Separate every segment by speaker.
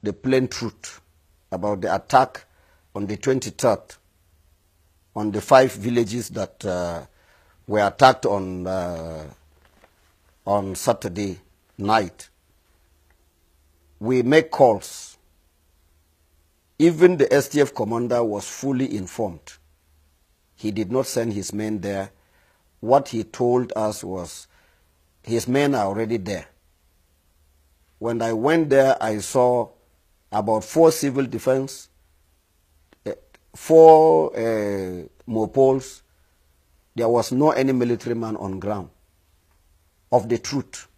Speaker 1: the plain truth about the attack on the 23rd on the 5 villages that were attacked on Saturday night. We make calls. Even the STF commander was fully informed. He did not send his men there. What he told us was his men are already there. When I went there, I saw about 4 civil defense, 4 mopols. There was no any military man on ground of the truth.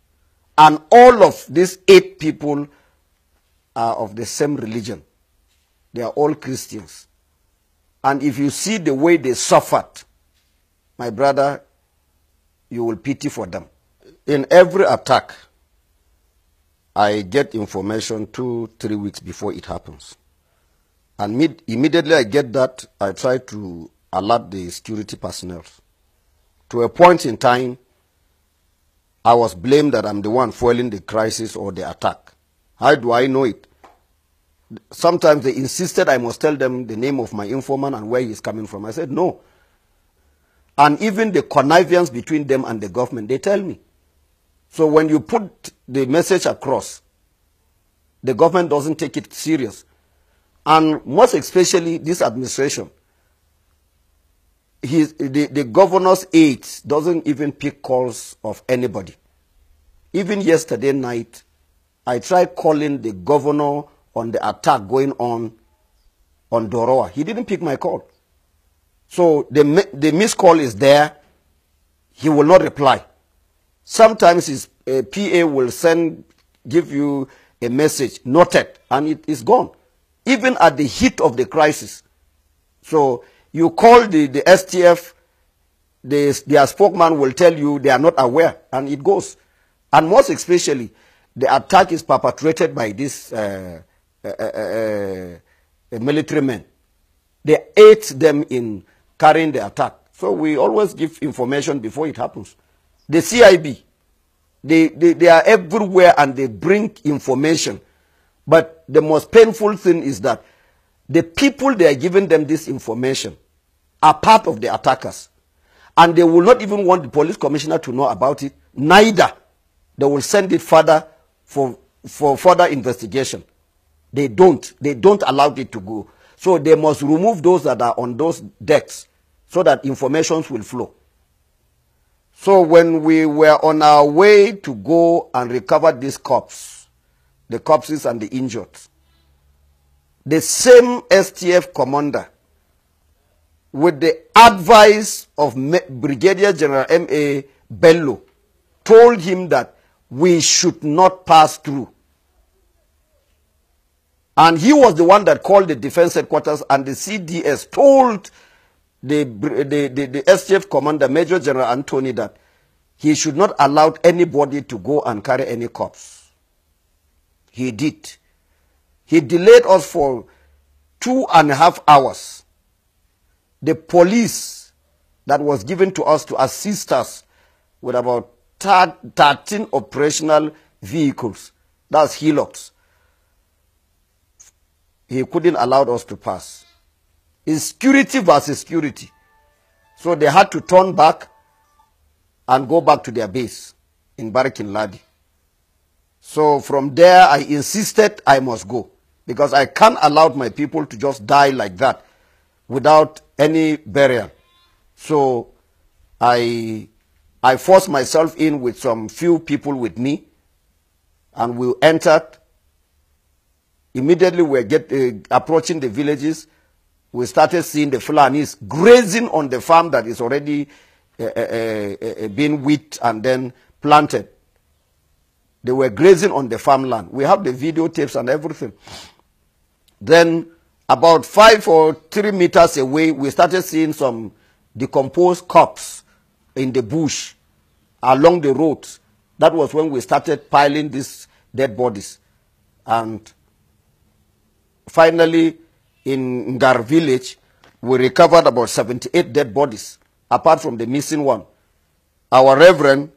Speaker 1: And all of these 8 people are of the same religion. They are all Christians. And if you see the way they suffered, my brother, you will pity for them. In every attack, I get information 2-3 weeks before it happens. And immediately I get that, I try to alert the security personnel. To a point in time, I was blamed that I'm the one fueling the crisis or the attack. How do I know it? Sometimes they insisted I must tell them the name of my informant and where he's coming from. I said, no. And even the connivance between them and the government, they tell me. So when you put the message across, the government doesn't take it serious. And most especially this administration, the governor's aides doesn't even pick calls of anybody. Even yesterday night, I tried calling the governor on the attack going on Doroa. He didn't pick my call. So the missed call is there. He will not reply. Sometimes his PA will give you a message, noted, and it is gone. Even at the heat of the crisis. So you call the STF, their spokesman will tell you they are not aware, and it goes. And most especially, the attack is perpetrated by these military men. They aid them in carrying the attack. So we always give information before it happens. The CIB, they are everywhere and they bring information. But the most painful thing is that the people they are giving them this information are part of the attackers. And they will not even want the police commissioner to know about it. Neither. They will send it further for further investigation. They don't allow it to go. So they must remove those that are on those decks so that information will flow. So when we were on our way to go and recover these corpses, the corpses and the injured, the same STF commander, with the advice of Brigadier General M.A. Bello, told him that we should not pass through. And he was the one that called the defense headquarters, and the CDS told the STF commander, Major General Anthony, that he should not allow anybody to go and carry any corpse. He did. He delayed us for 2.5 hours. The police that was given to us to assist us with about 13 operational vehicles, that's Hilux, he couldn't allow us to pass. It's security versus security. So they had to turn back and go back to their base in Barikin Ladi. So from there, I insisted I must go, because I can't allow my people to just die like that without any burial. So I forced myself in with some few people with me, and we entered. Immediately we were approaching the villages. We started seeing the Fulanis grazing on the farm that is already being wheat and then planted. They were grazing on the farmland. We have the videotapes and everything. Then about 5 or 3 meters away, we started seeing some decomposed corpses in the bush along the roads. That was when we started piling these dead bodies. And finally, in Ngar village, we recovered about 78 dead bodies, apart from the missing one. Our Reverend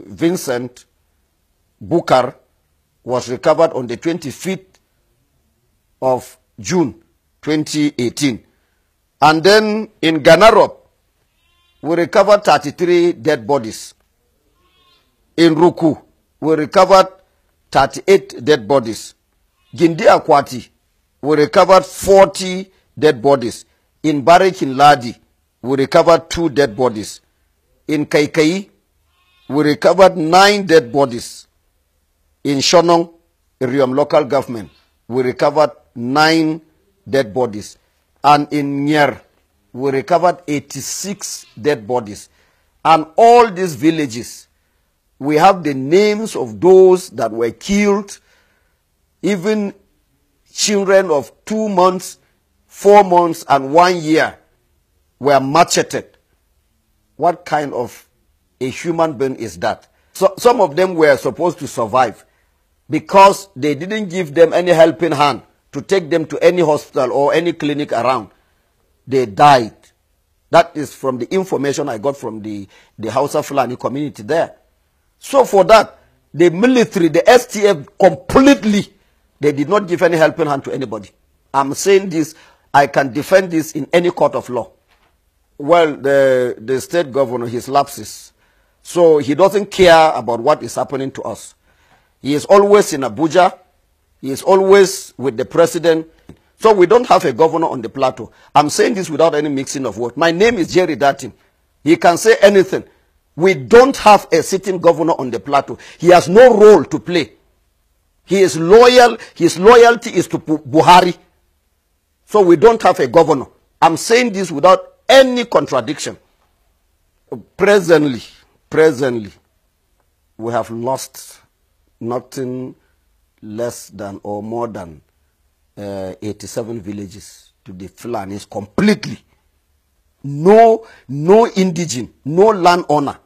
Speaker 1: Vincent Bukar, was recovered on the 25th of June 2018. And then in Ganarop, we recovered 33 dead bodies. In Ruku, we recovered 38 dead bodies. Gindi Akwati, we recovered 40 dead bodies. In Barik in Ladi, we recovered 2 dead bodies. In Kaikai, we recovered 9 dead bodies. In Shonong, Iriom local government, we recovered 9 dead bodies. And in Nyer, we recovered 86 dead bodies. And all these villages, we have the names of those that were killed, even children of 2 months, 4 months, and 1 year were macheted. What kind of a human being is that? So some of them were supposed to survive because they didn't give them any helping hand to take them to any hospital or any clinic around. They died. That is from the information I got from the Hausa Fulani community there. So for that, the military, the STF completely, they did not give any helping hand to anybody. I'm saying this, I can defend this in any court of law. Well, the state governor, his lapses. So he doesn't care about what is happening to us. He is always in Abuja. He is always with the president. So we don't have a governor on the plateau. I'm saying this without any mixing of words. My name is Jerry Datim. He can say anything. We don't have a sitting governor on the plateau. He has no role to play. He is loyal. His loyalty is to Buhari. So we don't have a governor. I'm saying this without any contradiction. Presently, we have lost nothing less than or more than 87 villages to the Fulanis completely. No indigene, no landowner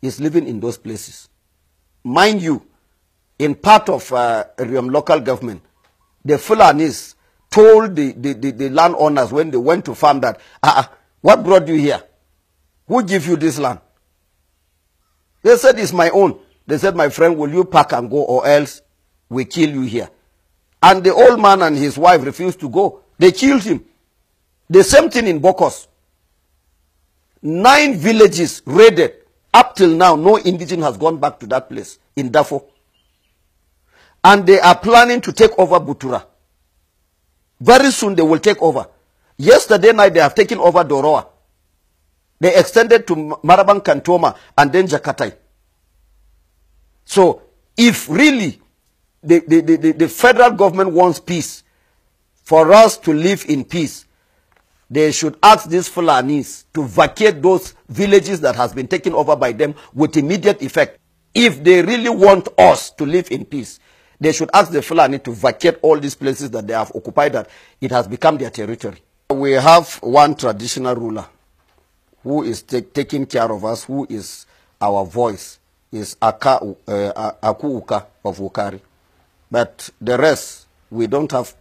Speaker 1: is living in those places. Mind you, in part of Iriom local government, the Fulanis told the landowners when they went to farm that, what brought you here? Who gave you this land? They said, it's my own. They said, my friend, will you pack and go or else we kill you here? And the old man and his wife refused to go. They killed him. The same thing in Bokos. 9 villages raided. Up till now, no indigene has gone back to that place in Dafo. And they are planning to take over Butura. Very soon they will take over. Yesterday night they have taken over Doroa. They extended to Marabang Kantoma and then Jakatai. So if really the federal government wants peace, for us to live in peace, they should ask these Fulanis to vacate those villages that has been taken over by them with immediate effect. If they really want us to live in peace, they should ask the Fulani to vacate all these places that they have occupied, that it has become their territory. We have one traditional ruler who is taking care of us, who is our voice, is Aku Uka of Wukari. But the rest, we don't have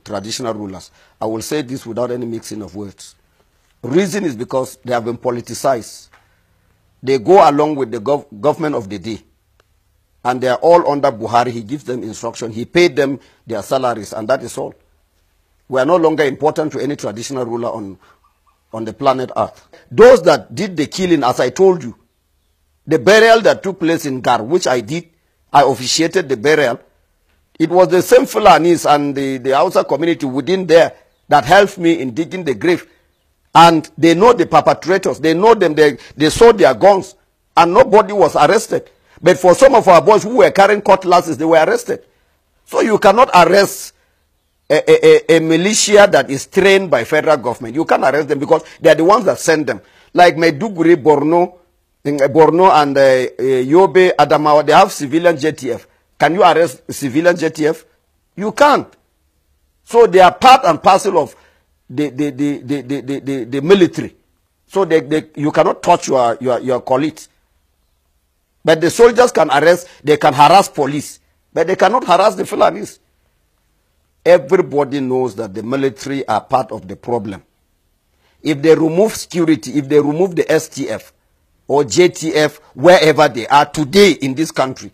Speaker 1: traditional rulers. I will say this without any mixing of words. Reason is because they have been politicized. They go along with the government of the day. And they are all under Buhari. He gives them instruction. He paid them their salaries, and that is all. We are no longer important to any traditional ruler on the planet Earth. Those that did the killing, as I told you, the burial that took place in Gar, which I did, I officiated the burial. It was the same Fulanis and the Hausa community within there that helped me in digging the grave. And they know the perpetrators. They know them. They saw their guns. And nobody was arrested. But for some of our boys who were carrying cutlasses, they were arrested. So you cannot arrest a militia that is trained by federal government. You can't arrest them because they are the ones that send them. Like Maiduguri, Borno and Yobe, Adamawa, they have civilian JTF. Can you arrest civilian JTF? You can't. So they are part and parcel of the military. So you cannot touch your colleagues. But the soldiers can arrest, they can harass police. But they cannot harass the Fulanis. Everybody knows that the military are part of the problem. If they remove security, if they remove the STF or JTF, wherever they are today in this country,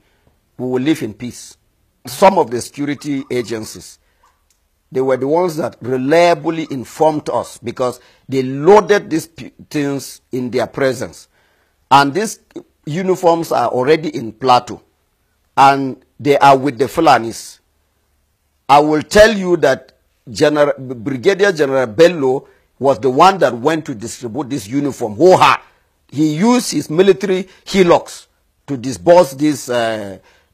Speaker 1: we will live in peace. Some of the security agencies, they were the ones that reliably informed us because they loaded these things in their presence. And these uniforms are already in Plateau. And they are with the Fulanis. I will tell you that Brigadier General Bello was the one that went to distribute this uniform. He used his military hillocks to disburse these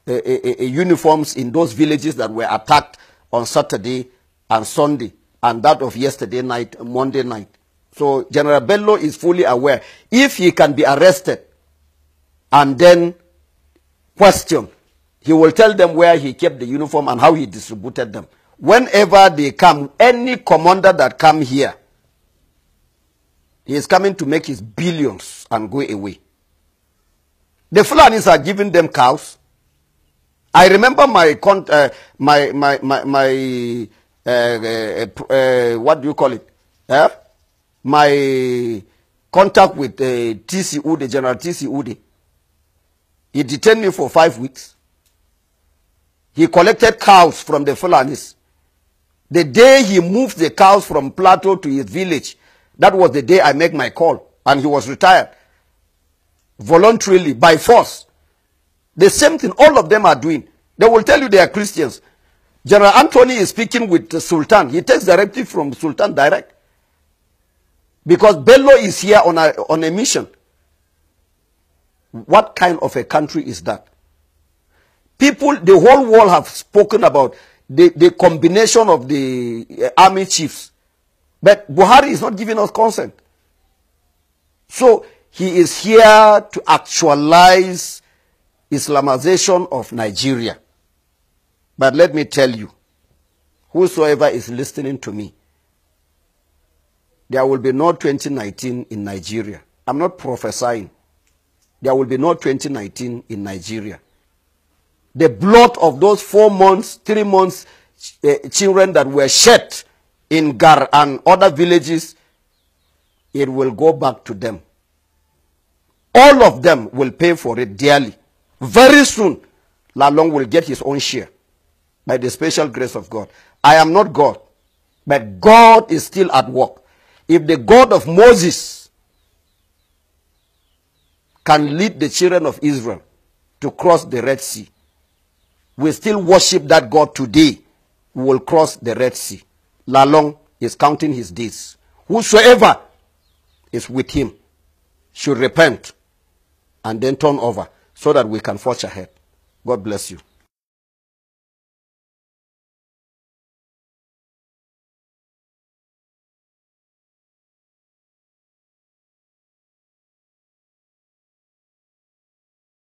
Speaker 1: uniforms in those villages that were attacked on Saturday and Sunday, and that of yesterday night, Monday night. So General Bello is fully aware. If he can be arrested and then questioned, he will tell them where he kept the uniform and how he distributed them. Whenever they come, any commander that come here, he is coming to make his billions and go away. The Fulanis are giving them cows. I remember what do you call it? My contact with T.C. Ude, General T.C. Ude. He detained me for 5 weeks. He collected cows from the Fulanis. The day he moved the cows from Plateau to his village, that was the day I made my call, and he was retired. Voluntarily, by force. The same thing all of them are doing. They will tell you they are Christians. General Anthony is speaking with the Sultan. He takes directive from Sultan direct. Because Bello is here on a mission. What kind of a country is that? People, the whole world have spoken about the combination of the army chiefs. But Buhari is not giving us consent. So he is here to actualize Islamization of Nigeria. But let me tell you, whosoever is listening to me, there will be no 2019 in Nigeria. I'm not prophesying. There will be no 2019 in Nigeria. The blood of those 4 months, 3 months children that were shed in Gar and other villages, it will go back to them. All of them will pay for it dearly. Very soon, Lalong will get his own share by the special grace of God. I am not God, but God is still at work. If the God of Moses can lead the children of Israel to cross the Red Sea, we still worship that God today. We will cross the Red Sea. Lalong is counting his days. Whosoever is with him should repent and then turn over so that we can forge ahead. God bless you.